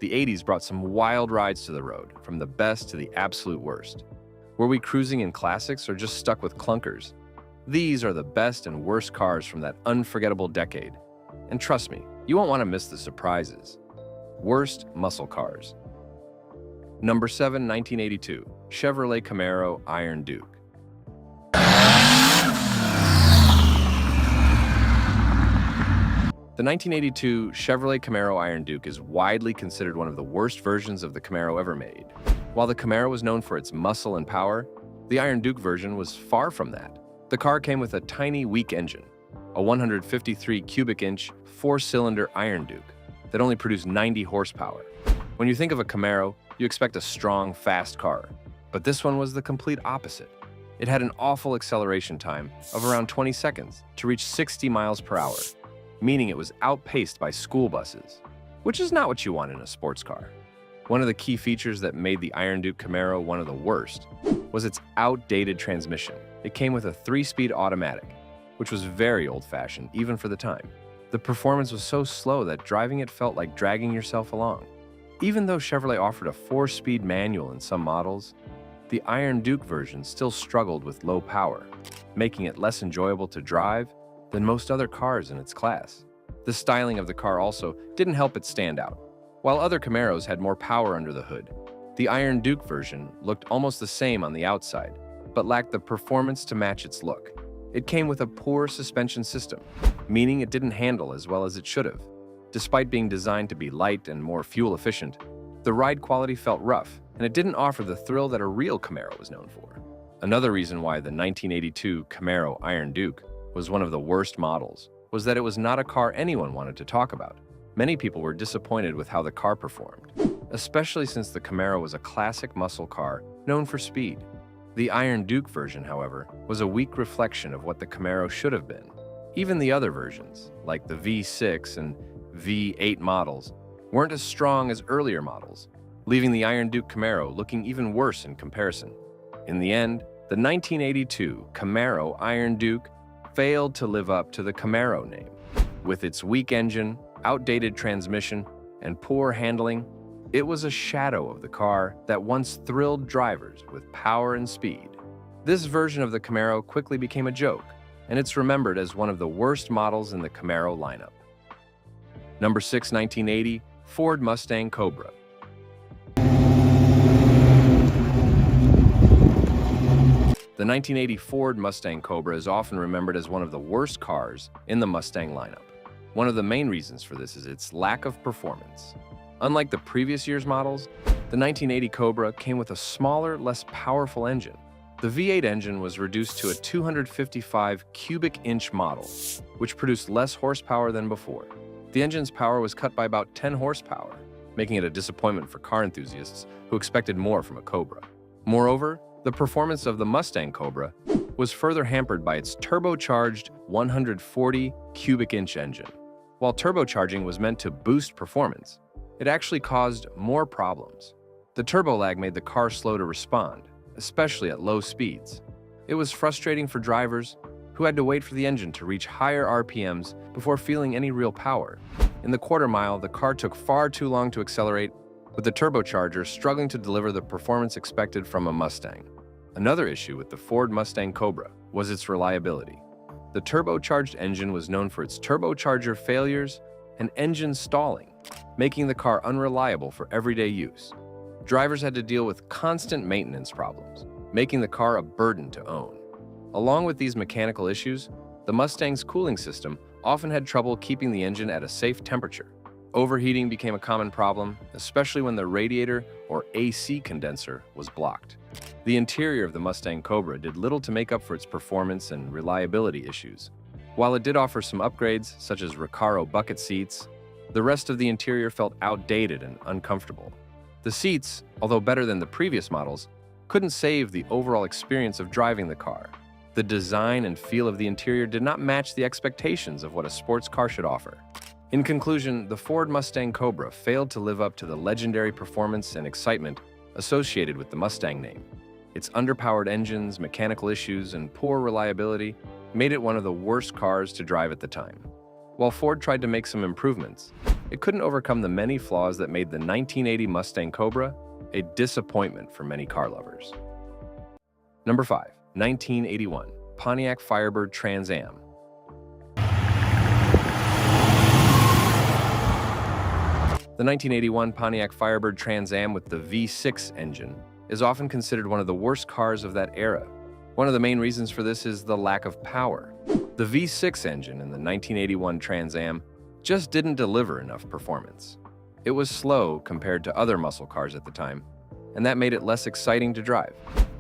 The 80s brought some wild rides to the road, from the best to the absolute worst. Were we cruising in classics or just stuck with clunkers? These are the best and worst cars from that unforgettable decade. And trust me, you won't want to miss the surprises. Worst muscle cars. Number 7, 1982, Chevrolet Camaro Iron Duke. The 1982 Chevrolet Camaro Iron Duke is widely considered one of the worst versions of the Camaro ever made. While the Camaro was known for its muscle and power, the Iron Duke version was far from that. The car came with a tiny, weak engine, a 153 cubic inch, 4-cylinder Iron Duke that only produced 90 horsepower. When you think of a Camaro, you expect a strong, fast car, but this one was the complete opposite. It had an awful acceleration time of around 20 seconds to reach 60 miles per hour, meaning it was outpaced by school buses, which is not what you want in a sports car. One of the key features that made the Iron Duke Camaro one of the worst was its outdated transmission. It came with a 3-speed automatic, which was very old-fashioned even for the time. The performance was so slow that driving it felt like dragging yourself along. Even though Chevrolet offered a 4-speed manual in some models, the Iron Duke version still struggled with low power, making it less enjoyable to drive than most other cars in its class. The styling of the car also didn't help it stand out. While other Camaros had more power under the hood, the Iron Duke version looked almost the same on the outside, but lacked the performance to match its look. It came with a poor suspension system, meaning it didn't handle as well as it should have. Despite being designed to be light and more fuel efficient, the ride quality felt rough, and it didn't offer the thrill that a real Camaro was known for. Another reason why the 1982 Camaro Iron Duke was one of the worst models was that it was not a car anyone wanted to talk about. Many people were disappointed with how the car performed, especially since the Camaro was a classic muscle car known for speed. The Iron Duke version, however, was a weak reflection of what the Camaro should have been. Even the other versions, like the V6 and V8 models, weren't as strong as earlier models, leaving the Iron Duke Camaro looking even worse in comparison. In the end, the 1982 Camaro Iron Duke failed to live up to the Camaro name. With its weak engine, outdated transmission, and poor handling, it was a shadow of the car that once thrilled drivers with power and speed. This version of the Camaro quickly became a joke, and it's remembered as one of the worst models in the Camaro lineup. Number 6, 1980, Ford Mustang Cobra. The 1980 Ford Mustang Cobra is often remembered as one of the worst cars in the Mustang lineup. One of the main reasons for this is its lack of performance. Unlike the previous year's models, the 1980 Cobra came with a smaller, less powerful engine. The V8 engine was reduced to a 255 cubic inch model, which produced less horsepower than before. The engine's power was cut by about 10 horsepower, making it a disappointment for car enthusiasts who expected more from a Cobra. Moreover, the performance of the Mustang Cobra was further hampered by its turbocharged 140 cubic inch engine. While turbocharging was meant to boost performance, it actually caused more problems. The turbo lag made the car slow to respond, especially at low speeds. It was frustrating for drivers who had to wait for the engine to reach higher RPMs before feeling any real power. In the quarter mile, the car took far too long to accelerate, with the turbocharger struggling to deliver the performance expected from a Mustang. Another issue with the Ford Mustang Cobra was its reliability. The turbocharged engine was known for its turbocharger failures and engine stalling, making the car unreliable for everyday use. Drivers had to deal with constant maintenance problems, making the car a burden to own. Along with these mechanical issues, the Mustang's cooling system often had trouble keeping the engine at a safe temperature. Overheating became a common problem, especially when the radiator or AC condenser was blocked. The interior of the Mustang Cobra did little to make up for its performance and reliability issues. While it did offer some upgrades, such as Recaro bucket seats, the rest of the interior felt outdated and uncomfortable. The seats, although better than the previous models, couldn't save the overall experience of driving the car. The design and feel of the interior did not match the expectations of what a sports car should offer. In conclusion, the Ford Mustang Cobra failed to live up to the legendary performance and excitement associated with the Mustang name. Its underpowered engines, mechanical issues, and poor reliability made it one of the worst cars to drive at the time. While Ford tried to make some improvements, it couldn't overcome the many flaws that made the 1980 Mustang Cobra a disappointment for many car lovers. Number 5. 1981 Pontiac Firebird Trans Am. The 1981 Pontiac Firebird Trans Am with the V6 engine is often considered one of the worst cars of that era. One of the main reasons for this is the lack of power. The V6 engine in the 1981 Trans Am just didn't deliver enough performance. It was slow compared to other muscle cars at the time, and that made it less exciting to drive.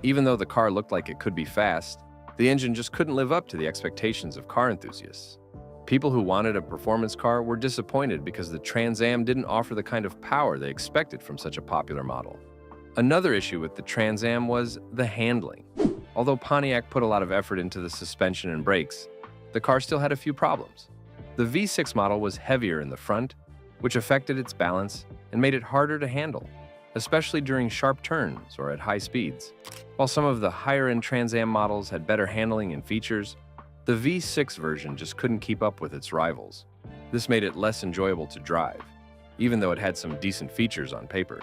Even though the car looked like it could be fast, the engine just couldn't live up to the expectations of car enthusiasts. People who wanted a performance car were disappointed because the Trans Am didn't offer the kind of power they expected from such a popular model. Another issue with the Trans Am was the handling. Although Pontiac put a lot of effort into the suspension and brakes, the car still had a few problems. The V6 model was heavier in the front, which affected its balance and made it harder to handle, especially during sharp turns or at high speeds. While some of the higher-end Trans Am models had better handling and features, the V6 version just couldn't keep up with its rivals. This made it less enjoyable to drive, even though it had some decent features on paper.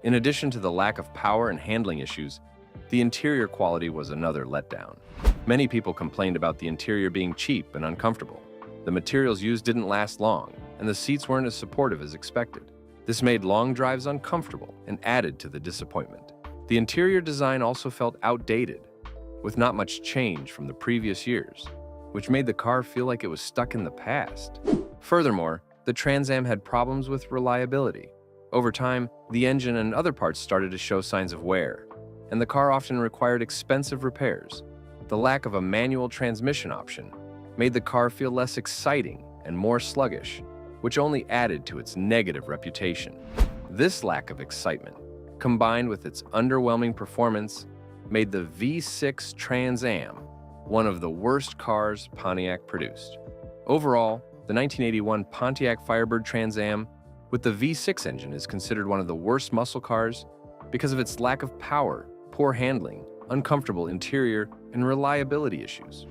In addition to the lack of power and handling issues, the interior quality was another letdown. Many people complained about the interior being cheap and uncomfortable. The materials used didn't last long, and the seats weren't as supportive as expected. This made long drives uncomfortable and added to the disappointment. The interior design also felt outdated, with not much change from the previous years, which made the car feel like it was stuck in the past. Furthermore, the Trans Am had problems with reliability. Over time, the engine and other parts started to show signs of wear, and the car often required expensive repairs. The lack of a manual transmission option made the car feel less exciting and more sluggish, which only added to its negative reputation. This lack of excitement, combined with its underwhelming performance, made the V6 Trans Am one of the worst cars Pontiac produced. Overall, the 1981 Pontiac Firebird Trans Am with the V6 engine is considered one of the worst muscle cars because of its lack of power, poor handling, uncomfortable interior, and reliability issues.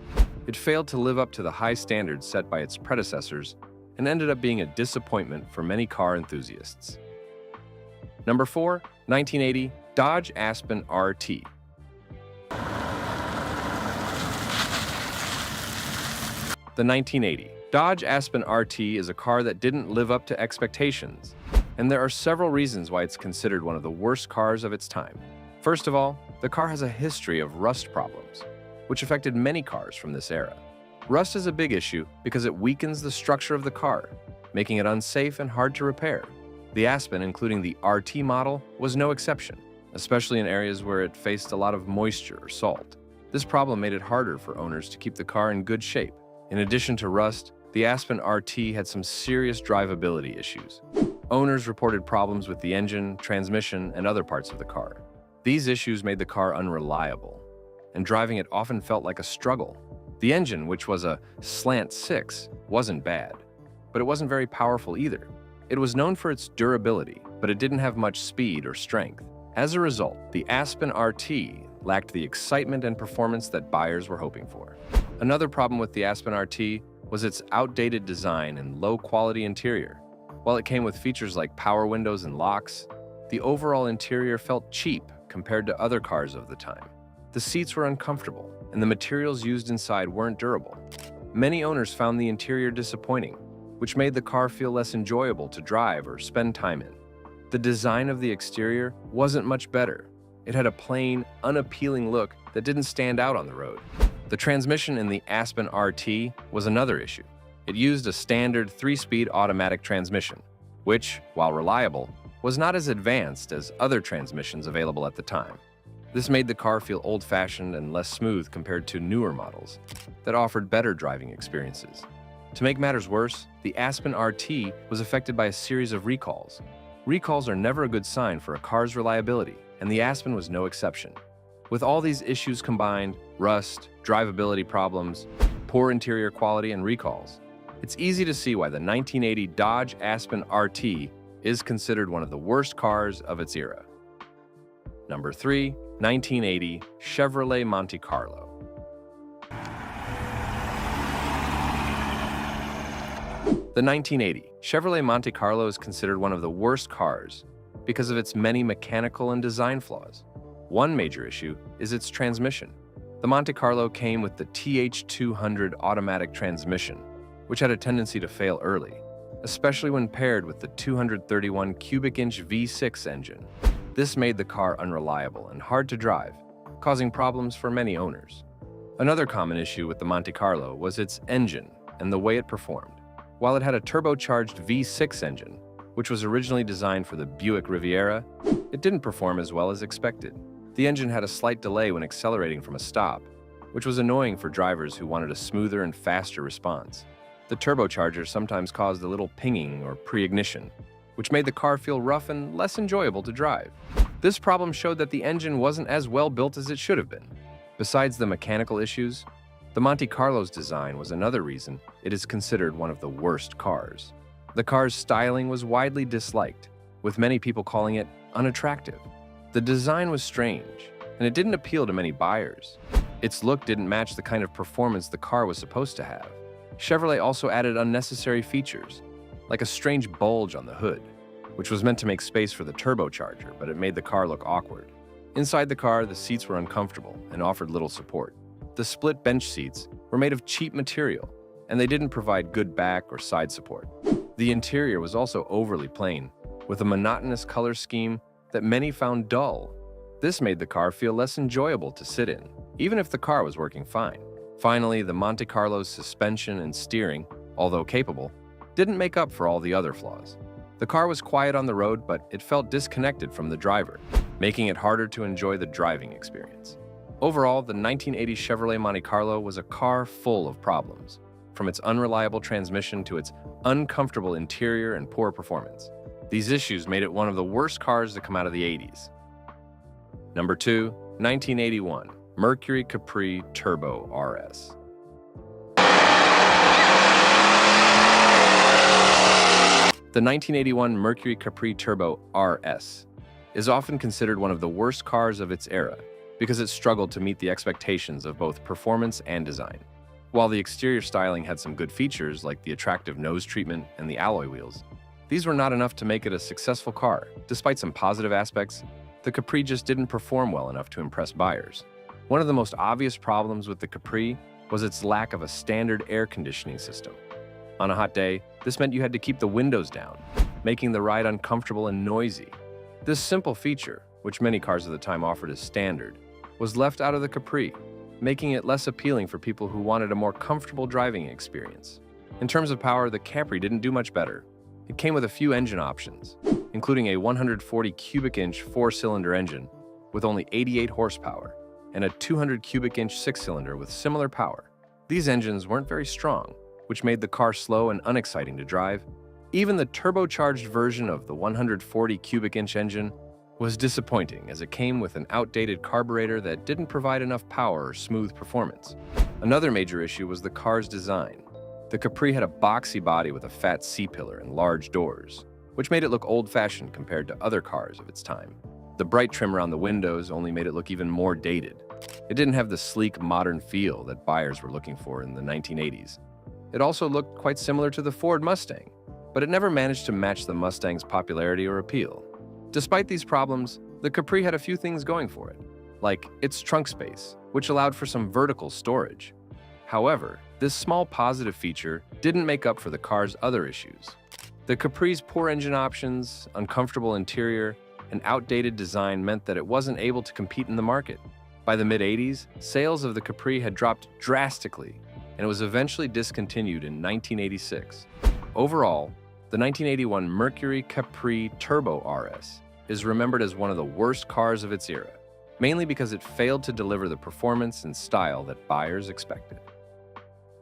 It failed to live up to the high standards set by its predecessors and ended up being a disappointment for many car enthusiasts. Number 4. 1980 Dodge Aspen RT. The 1980 Dodge Aspen RT is a car that didn't live up to expectations, and there are several reasons why it's considered one of the worst cars of its time. First of all, the car has a history of rust problems, which affected many cars from this era. Rust is a big issue because it weakens the structure of the car, making it unsafe and hard to repair. The Aspen, including the RT model, was no exception, especially in areas where it faced a lot of moisture or salt. This problem made it harder for owners to keep the car in good shape. In addition to rust, the Aspen RT had some serious drivability issues. Owners reported problems with the engine, transmission, and other parts of the car. These issues made the car unreliable, and driving it often felt like a struggle. The engine, which was a slant 6, wasn't bad, but it wasn't very powerful either. It was known for its durability, but it didn't have much speed or strength. As a result, the Aspen RT lacked the excitement and performance that buyers were hoping for. Another problem with the Aspen RT was its outdated design and low-quality interior. While it came with features like power windows and locks, the overall interior felt cheap compared to other cars of the time. The seats were uncomfortable, and the materials used inside weren't durable. Many owners found the interior disappointing, which made the car feel less enjoyable to drive or spend time in. The design of the exterior wasn't much better. It had a plain, unappealing look that didn't stand out on the road. The transmission in the Aspen RT was another issue. It used a standard 3-speed automatic transmission, which, while reliable, was not as advanced as other transmissions available at the time. This made the car feel old-fashioned and less smooth compared to newer models that offered better driving experiences. To make matters worse, the Aspen RT was affected by a series of recalls. Recalls are never a good sign for a car's reliability, and the Aspen was no exception. With all these issues combined, rust, drivability problems, poor interior quality, and recalls, it's easy to see why the 1980 Dodge Aspen RT is considered one of the worst cars of its era. Number 3. 1980 Chevrolet Monte Carlo. The 1980 Chevrolet Monte Carlo is considered one of the worst cars because of its many mechanical and design flaws. One major issue is its transmission. The Monte Carlo came with the TH200 automatic transmission, which had a tendency to fail early, especially when paired with the 231 cubic inch V6 engine. This made the car unreliable and hard to drive, causing problems for many owners. Another common issue with the Monte Carlo was its engine and the way it performed. While it had a turbocharged V6 engine, which was originally designed for the Buick Riviera, it didn't perform as well as expected. The engine had a slight delay when accelerating from a stop, which was annoying for drivers who wanted a smoother and faster response. The turbocharger sometimes caused a little pinging or pre-ignition, which made the car feel rough and less enjoyable to drive. This problem showed that the engine wasn't as well built as it should have been. Besides the mechanical issues, the Monte Carlo's design was another reason it is considered one of the worst cars. The car's styling was widely disliked, with many people calling it unattractive. The design was strange, and it didn't appeal to many buyers. Its look didn't match the kind of performance the car was supposed to have. Chevrolet also added unnecessary features, like a strange bulge on the hood, which was meant to make space for the turbocharger, but it made the car look awkward. Inside the car, the seats were uncomfortable and offered little support. The split bench seats were made of cheap material, and they didn't provide good back or side support. The interior was also overly plain, with a monotonous color scheme that many found dull. This made the car feel less enjoyable to sit in, even if the car was working fine. Finally, the Monte Carlo's suspension and steering, although capable, didn't make up for all the other flaws. The car was quiet on the road, but it felt disconnected from the driver, making it harder to enjoy the driving experience. Overall, the 1980 Chevrolet Monte Carlo was a car full of problems, from its unreliable transmission to its uncomfortable interior and poor performance. These issues made it one of the worst cars to come out of the 80s. Number 2, 1981 Mercury Capri Turbo RS. The 1981 Mercury Capri Turbo RS is often considered one of the worst cars of its era because it struggled to meet the expectations of both performance and design. While the exterior styling had some good features like the attractive nose treatment and the alloy wheels, these were not enough to make it a successful car. Despite some positive aspects, the Capri just didn't perform well enough to impress buyers. One of the most obvious problems with the Capri was its lack of a standard air conditioning system. On a hot day, this meant you had to keep the windows down, making the ride uncomfortable and noisy. This simple feature, which many cars of the time offered as standard, was left out of the Capri, making it less appealing for people who wanted a more comfortable driving experience. In terms of power, the Capri didn't do much better. It came with a few engine options, including a 140 cubic inch 4-cylinder engine with only 88 horsepower and a 200 cubic inch 6-cylinder with similar power. These engines weren't very strong, which made the car slow and unexciting to drive. Even the turbocharged version of the 140 cubic inch engine was disappointing as it came with an outdated carburetor that didn't provide enough power or smooth performance. Another major issue was the car's design. The Capri had a boxy body with a fat C-pillar and large doors, which made it look old-fashioned compared to other cars of its time. The bright trim around the windows only made it look even more dated. It didn't have the sleek, modern feel that buyers were looking for in the 1980s. It also looked quite similar to the Ford Mustang, but it never managed to match the Mustang's popularity or appeal. Despite these problems, the Capri had a few things going for it, like its trunk space, which allowed for some vertical storage. However, this small positive feature didn't make up for the car's other issues. The Capri's poor engine options, uncomfortable interior, and outdated design meant that it wasn't able to compete in the market. By the mid-80s, sales of the Capri had dropped drastically, and it was eventually discontinued in 1986. Overall, the 1981 Mercury Capri Turbo RS is remembered as one of the worst cars of its era, mainly because it failed to deliver the performance and style that buyers expected.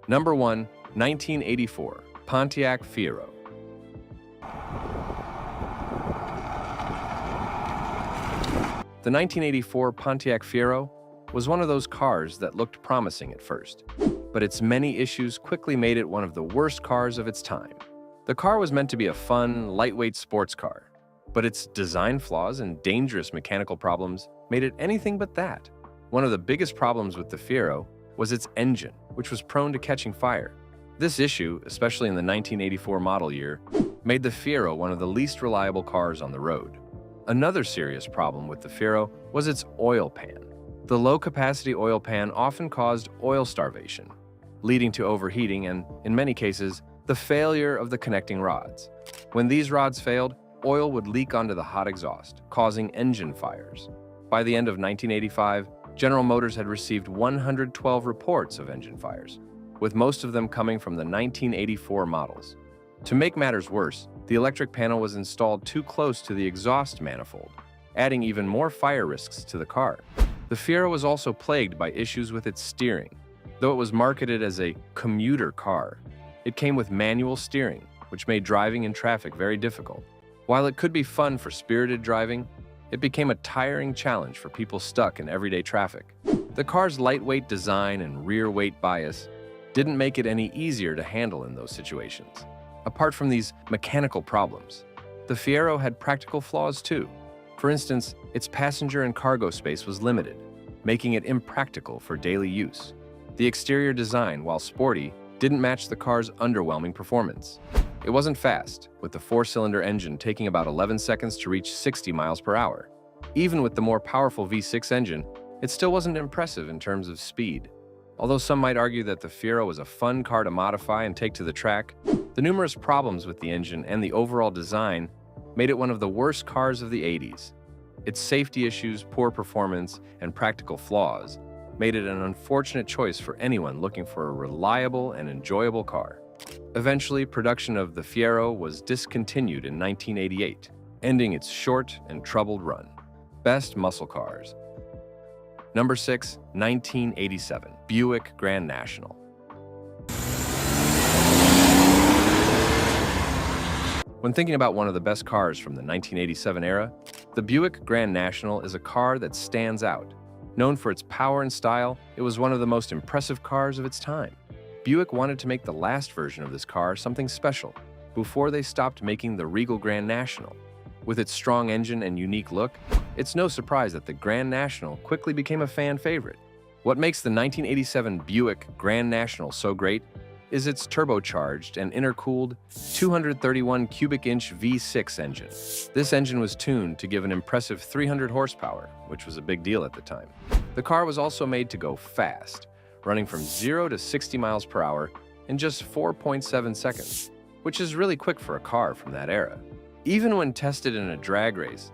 Number 1, 1984 Pontiac Fiero. The 1984 Pontiac Fiero was one of those cars that looked promising at first, but its many issues quickly made it one of the worst cars of its time. The car was meant to be a fun, lightweight sports car, but its design flaws and dangerous mechanical problems made it anything but that. One of the biggest problems with the Fiero was its engine, which was prone to catching fire. This issue, especially in the 1984 model year, made the Fiero one of the least reliable cars on the road. Another serious problem with the Fiero was its oil pan. The low-capacity oil pan often caused oil starvation, leading to overheating and, in many cases, the failure of the connecting rods. When these rods failed, oil would leak onto the hot exhaust, causing engine fires. By the end of 1985, General Motors had received 112 reports of engine fires, with most of them coming from the 1984 models. To make matters worse, the electric panel was installed too close to the exhaust manifold, adding even more fire risks to the car. The Fiero was also plagued by issues with its steering. Though it was marketed as a commuter car, it came with manual steering, which made driving in traffic very difficult. While it could be fun for spirited driving, it became a tiring challenge for people stuck in everyday traffic. The car's lightweight design and rear weight bias didn't make it any easier to handle in those situations. Apart from these mechanical problems, the Fiero had practical flaws too. For instance, its passenger and cargo space was limited, making it impractical for daily use. The exterior design, while sporty, didn't match the car's underwhelming performance. It wasn't fast, with the four-cylinder engine taking about 11 seconds to reach 60 miles per hour. Even with the more powerful V6 engine, it still wasn't impressive in terms of speed. Although some might argue that the Fiero was a fun car to modify and take to the track, the numerous problems with the engine and the overall design made it one of the worst cars of the 80s. Its safety issues, poor performance, and practical flaws made it an unfortunate choice for anyone looking for a reliable and enjoyable car. Eventually, production of the Fiero was discontinued in 1988, ending its short and troubled run. Best muscle cars. Number 6, 1987, Buick Grand National. When thinking about one of the best cars from the 1987 era, the Buick Grand National is a car that stands out. Known for its power and style, it was one of the most impressive cars of its time. Buick wanted to make the last version of this car something special before they stopped making the Regal Grand National. With its strong engine and unique look, it's no surprise that the Grand National quickly became a fan favorite. What makes the 1987 Buick Grand National so great is its turbocharged and intercooled 231 cubic inch V6 engine. This engine was tuned to give an impressive 300 horsepower, which was a big deal at the time. The car was also made to go fast, running from 0 to 60 miles per hour in just 4.7 seconds, which is really quick for a car from that era. Even when tested in a drag race,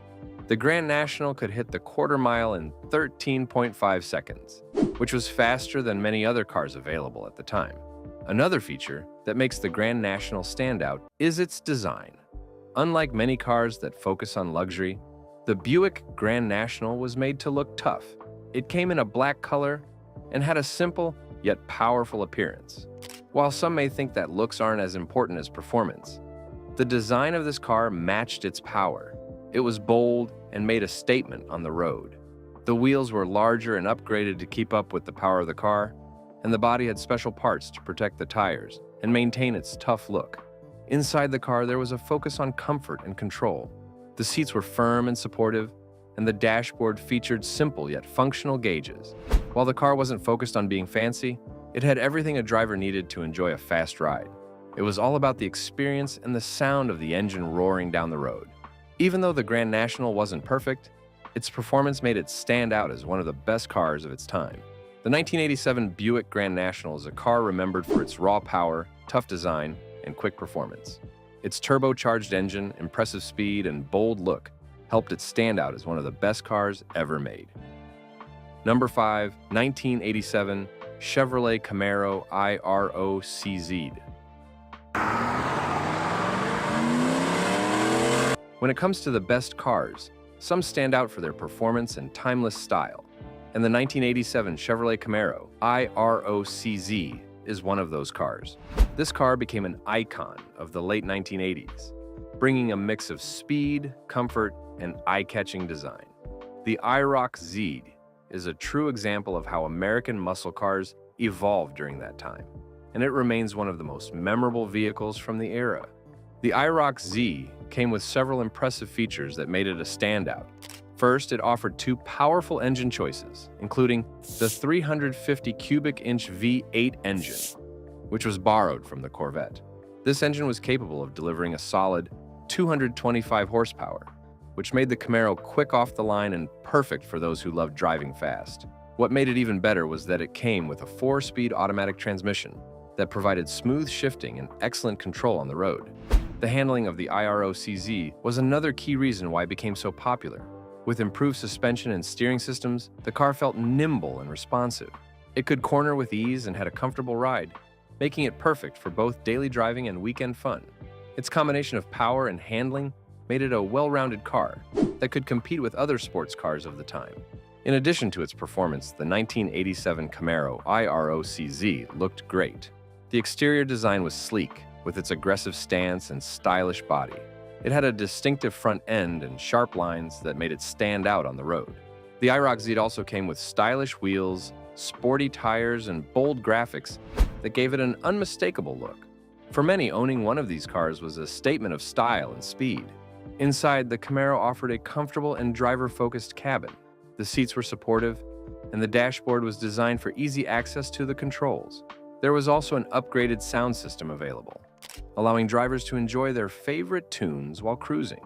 the Grand National could hit the quarter mile in 13.5 seconds, which was faster than many other cars available at the time. Another feature that makes the Grand National stand out is its design. Unlike many cars that focus on luxury, the Buick Grand National was made to look tough. It came in a black color and had a simple yet powerful appearance. While some may think that looks aren't as important as performance, the design of this car matched its power. It was bold and made a statement on the road. The wheels were larger and upgraded to keep up with the power of the car, and the body had special parts to protect the tires and maintain its tough look. Inside the car, there was a focus on comfort and control. The seats were firm and supportive, and the dashboard featured simple yet functional gauges. While the car wasn't focused on being fancy, it had everything a driver needed to enjoy a fast ride. It was all about the experience and the sound of the engine roaring down the road. Even though the Grand National wasn't perfect, its performance made it stand out as one of the best cars of its time. The 1987 Buick Grand National is a car remembered for its raw power, tough design, and quick performance. Its turbocharged engine, impressive speed, and bold look helped it stand out as one of the best cars ever made. Number 5, 1987 Chevrolet Camaro IROCZ. When it comes to the best cars, some stand out for their performance and timeless style, and the 1987 Chevrolet Camaro IROCZ is one of those cars. This car became an icon of the late 1980s, bringing a mix of speed, comfort, and eye-catching design. The IROC-Z is a true example of how American muscle cars evolved during that time, and it remains one of the most memorable vehicles from the era. The IROC-Z came with several impressive features that made it a standout. First, it offered two powerful engine choices, including the 350 cubic inch V8 engine. which was borrowed from the Corvette. This engine was capable of delivering a solid 225 horsepower, which made the Camaro quick off the line and perfect for those who loved driving fast. What made it even better was that it came with a 4-speed automatic transmission that provided smooth shifting and excellent control on the road. The handling of the IROCZ was another key reason why it became so popular. With improved suspension and steering systems, the car felt nimble and responsive. It could corner with ease and had a comfortable ride, making it perfect for both daily driving and weekend fun. Its combination of power and handling made it a well-rounded car that could compete with other sports cars of the time. In addition to its performance, the 1987 Camaro IROCZ looked great. The exterior design was sleek, with its aggressive stance and stylish body. It had a distinctive front end and sharp lines that made it stand out on the road. The IROCZ also came with stylish wheels, sporty tires, and bold graphics that gave it an unmistakable look. For many, owning one of these cars was a statement of style and speed. Inside, the Camaro offered a comfortable and driver-focused cabin. The seats were supportive, and the dashboard was designed for easy access to the controls. There was also an upgraded sound system available, allowing drivers to enjoy their favorite tunes while cruising.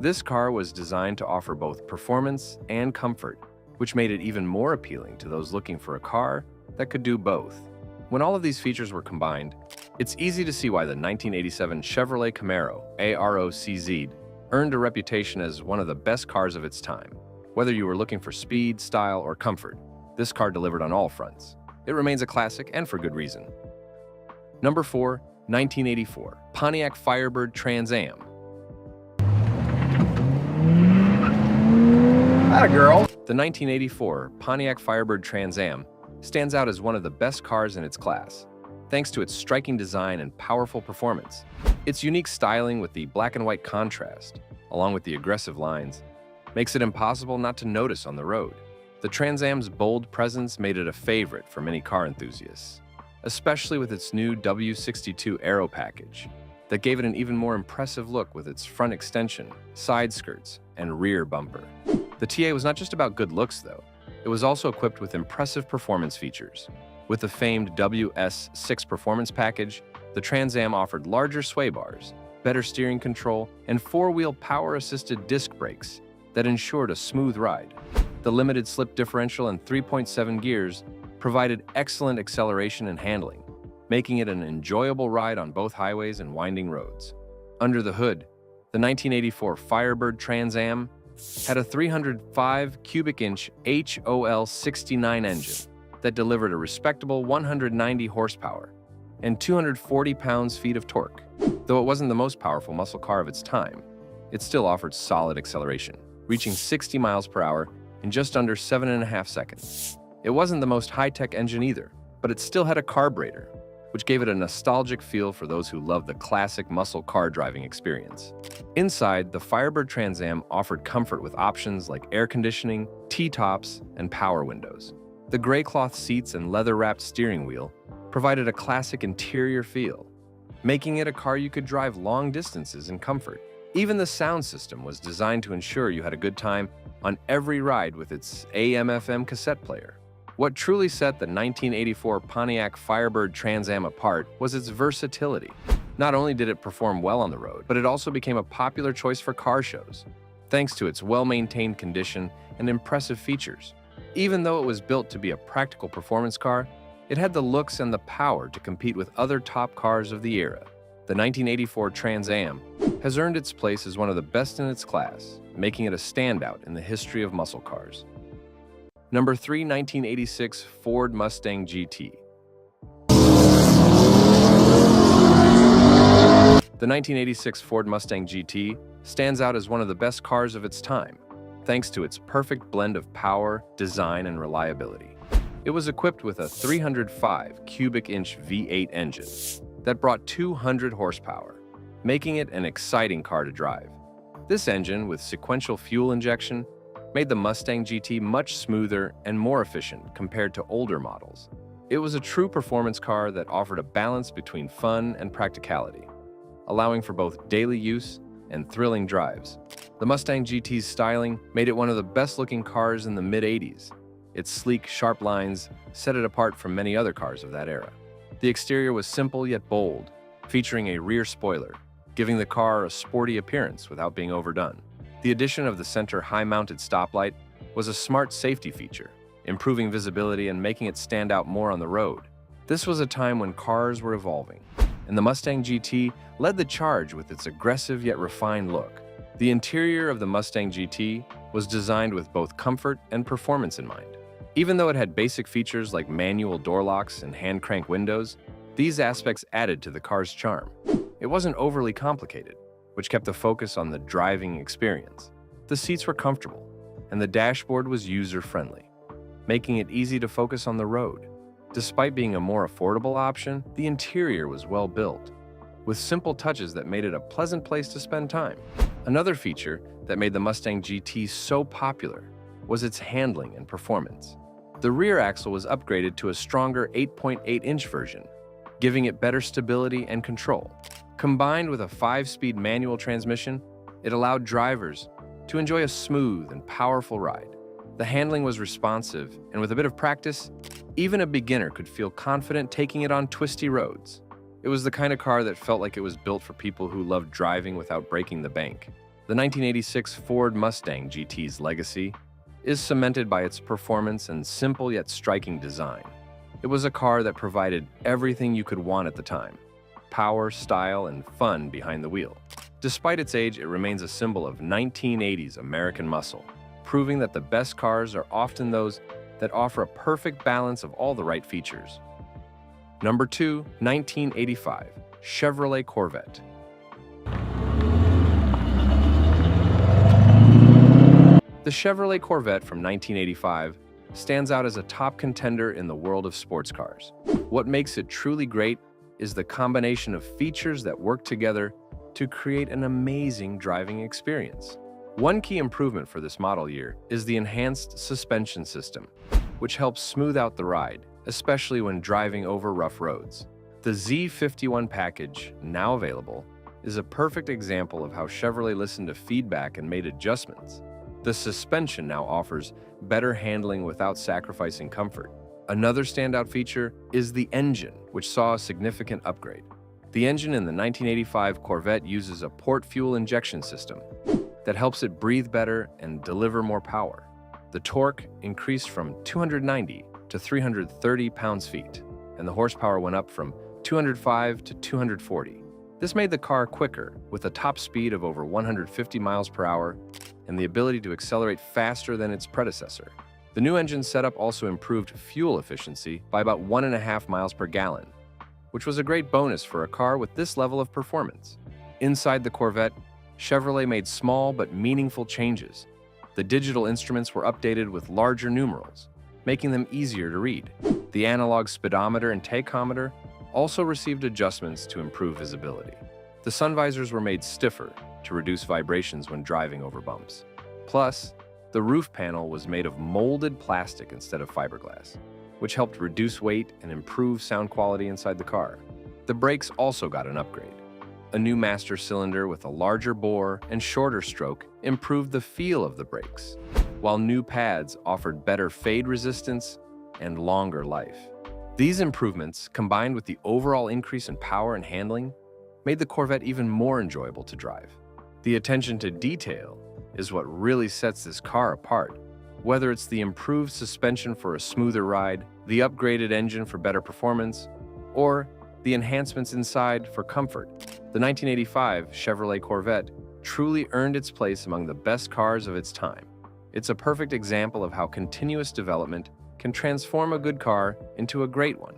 This car was designed to offer both performance and comfort, which made it even more appealing to those looking for a car that could do both. When all of these features were combined, it's easy to see why the 1987 Chevrolet Camaro AROCZ earned a reputation as one of the best cars of its time. Whether you were looking for speed, style, or comfort, this car delivered on all fronts. It remains a classic, and for good reason. Number 4, 1984, Pontiac Firebird Trans Am. Atta girl. The 1984 Pontiac Firebird Trans Am stands out as one of the best cars in its class, thanks to its striking design and powerful performance. Its unique styling with the black and white contrast, along with the aggressive lines, makes it impossible not to notice on the road. The Trans Am's bold presence made it a favorite for many car enthusiasts, especially with its new W62 Aero package that gave it an even more impressive look with its front extension, side skirts, and rear bumper. The TA was not just about good looks, though. It was also equipped with impressive performance features. With the famed WS6 performance package, the Trans Am offered larger sway bars, better steering control, and 4-wheel power-assisted disc brakes that ensured a smooth ride. The limited slip differential and 3.7 gears provided excellent acceleration and handling, making it an enjoyable ride on both highways and winding roads. Under the hood, the 1984 Firebird Trans Am had a 305 cubic inch HOL 69 engine that delivered a respectable 190 horsepower and 240 pounds-feet of torque. Though it wasn't the most powerful muscle car of its time, it still offered solid acceleration, reaching 60 miles per hour in just under 7.5 seconds. It wasn't the most high-tech engine either, but it still had a carburetor, which gave it a nostalgic feel for those who love the classic muscle car driving experience. Inside, the Firebird Trans Am offered comfort with options like air conditioning, T-tops, and power windows. The gray cloth seats and leather-wrapped steering wheel provided a classic interior feel, making it a car you could drive long distances in comfort. Even the sound system was designed to ensure you had a good time on every ride with its AM/FM cassette player. What truly set the 1984 Pontiac Firebird Trans Am apart was its versatility. Not only did it perform well on the road, but it also became a popular choice for car shows, thanks to its well-maintained condition and impressive features. Even though it was built to be a practical performance car, it had the looks and the power to compete with other top cars of the era. The 1984 Trans Am has earned its place as one of the best in its class, making it a standout in the history of muscle cars. Number 3, 1986 Ford Mustang GT. The 1986 Ford Mustang GT stands out as one of the best cars of its time, thanks to its perfect blend of power, design, and reliability. It was equipped with a 305 cubic inch V8 engine that brought 200 horsepower, making it an exciting car to drive. This engine, with sequential fuel injection, made the Mustang GT much smoother and more efficient compared to older models. It was a true performance car that offered a balance between fun and practicality, allowing for both daily use and thrilling drives. The Mustang GT's styling made it one of the best-looking cars in the mid-'80s. Its sleek, sharp lines set it apart from many other cars of that era. The exterior was simple yet bold, featuring a rear spoiler, giving the car a sporty appearance without being overdone. The addition of the center high-mounted stoplight was a smart safety feature, improving visibility and making it stand out more on the road. This was a time when cars were evolving, and the Mustang GT led the charge with its aggressive yet refined look. The interior of the Mustang GT was designed with both comfort and performance in mind. Even though it had basic features like manual door locks and hand crank windows, these aspects added to the car's charm. It wasn't overly complicated, which kept the focus on the driving experience. The seats were comfortable, and the dashboard was user-friendly, making it easy to focus on the road. Despite being a more affordable option, the interior was well built, with simple touches that made it a pleasant place to spend time. Another feature that made the Mustang GT so popular was its handling and performance. The rear axle was upgraded to a stronger 8.8-inch version, giving it better stability and control. Combined with a 5-speed manual transmission, it allowed drivers to enjoy a smooth and powerful ride. The handling was responsive, and with a bit of practice, even a beginner could feel confident taking it on twisty roads. It was the kind of car that felt like it was built for people who loved driving without breaking the bank. The 1986 Ford Mustang GT's legacy is cemented by its performance and simple yet striking design. It was a car that provided everything you could want at the time: power, style, and fun behind the wheel. Despite its age, it remains a symbol of 1980s American muscle, proving that the best cars are often those that offer a perfect balance of all the right features. Number 2, 1985 Chevrolet Corvette. The Chevrolet Corvette from 1985 stands out as a top contender in the world of sports cars. What makes it truly great is the combination of features that work together to create an amazing driving experience. One key improvement for this model year is the enhanced suspension system, which helps smooth out the ride, especially when driving over rough roads. The Z51 package, now available, is a perfect example of how Chevrolet listened to feedback and made adjustments. The suspension now offers better handling without sacrificing comfort. Another standout feature is the engine, which saw a significant upgrade. The engine in the 1985 Corvette uses a port fuel injection system that helps it breathe better and deliver more power. The torque increased from 290 to 330 pounds-feet, and the horsepower went up from 205 to 240. This made the car quicker, with a top speed of over 150 miles per hour and the ability to accelerate faster than its predecessor. The new engine setup also improved fuel efficiency by about 1.5 miles per gallon, which was a great bonus for a car with this level of performance. Inside the Corvette, Chevrolet made small but meaningful changes. The digital instruments were updated with larger numerals, making them easier to read. The analog speedometer and tachometer also received adjustments to improve visibility. The sun visors were made stiffer to reduce vibrations when driving over bumps. Plus, the roof panel was made of molded plastic instead of fiberglass, which helped reduce weight and improve sound quality inside the car. The brakes also got an upgrade. A new master cylinder with a larger bore and shorter stroke improved the feel of the brakes, while new pads offered better fade resistance and longer life. These improvements, combined with the overall increase in power and handling, made the Corvette even more enjoyable to drive. The attention to detail is what really sets this car apart. Whether it's the improved suspension for a smoother ride, the upgraded engine for better performance, or the enhancements inside for comfort, the 1985 Chevrolet Corvette truly earned its place among the best cars of its time. It's a perfect example of how continuous development can transform a good car into a great one.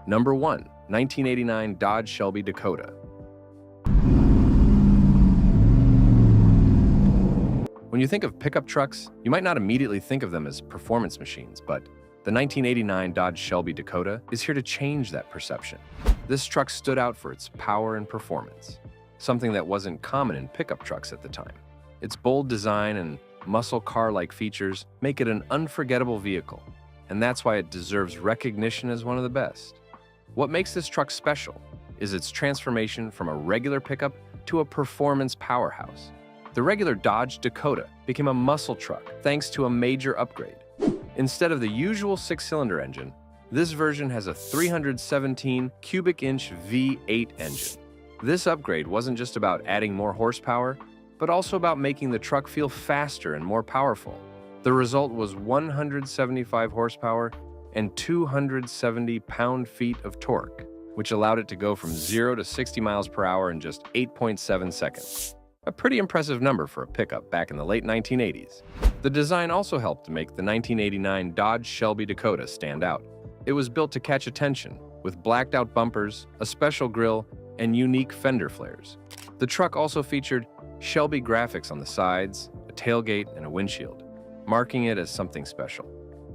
Number 1, 1989 Dodge Shelby Dakota. When you think of pickup trucks, you might not immediately think of them as performance machines, but the 1989 Dodge Shelby Dakota is here to change that perception. This truck stood out for its power and performance, something that wasn't common in pickup trucks at the time. Its bold design and muscle car-like features make it an unforgettable vehicle, and that's why it deserves recognition as one of the best. What makes this truck special is its transformation from a regular pickup to a performance powerhouse. The regular Dodge Dakota became a muscle truck thanks to a major upgrade. Instead of the usual 6-cylinder engine, This version has a 317 cubic inch V8 engine. This upgrade wasn't just about adding more horsepower, but also about making the truck feel faster and more powerful. The result was 175 horsepower and 270 pound-feet of torque, which allowed it to go from 0 to 60 miles per hour in just 8.7 seconds. A pretty impressive number for a pickup back in the late 1980s. The design also helped to make the 1989 Dodge Shelby Dakota stand out. It was built to catch attention, with blacked-out bumpers, a special grille, and unique fender flares. The truck also featured Shelby graphics on the sides, a tailgate, and a windshield, marking it as something special.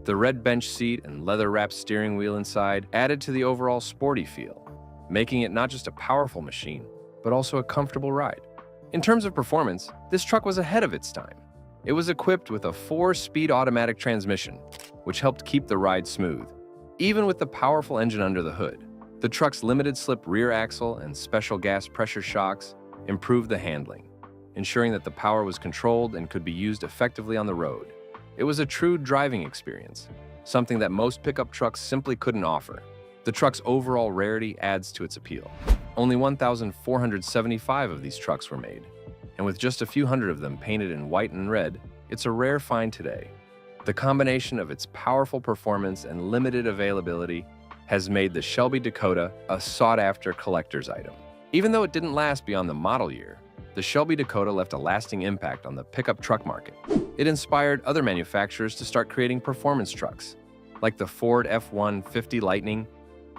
The red bench seat and leather-wrapped steering wheel inside added to the overall sporty feel, making it not just a powerful machine, but also a comfortable ride. In terms of performance, this truck was ahead of its time. It was equipped with a 4-speed automatic transmission, which helped keep the ride smooth. Even with the powerful engine under the hood, the truck's limited-slip rear axle and special gas pressure shocks improved the handling, ensuring that the power was controlled and could be used effectively on the road. It was a true driving experience, something that most pickup trucks simply couldn't offer. The truck's overall rarity adds to its appeal. Only 1,475 of these trucks were made, and with just a few hundred of them painted in white and red, it's a rare find today. The combination of its powerful performance and limited availability has made the Shelby Dakota a sought-after collector's item. Even though it didn't last beyond the model year, the Shelby Dakota left a lasting impact on the pickup truck market. It inspired other manufacturers to start creating performance trucks, like the Ford F-150 Lightning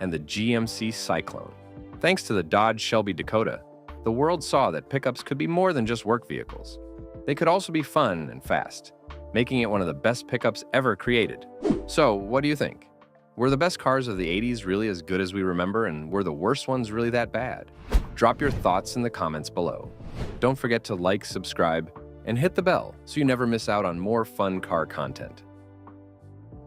and the GMC Cyclone. Thanks to the Dodge Shelby Dakota, the world saw that pickups could be more than just work vehicles. They could also be fun and fast, making it one of the best pickups ever created. So, what do you think? Were the best cars of the 80s really as good as we remember, and were the worst ones really that bad? Drop your thoughts in the comments below. Don't forget to like, subscribe, and hit the bell so you never miss out on more fun car content.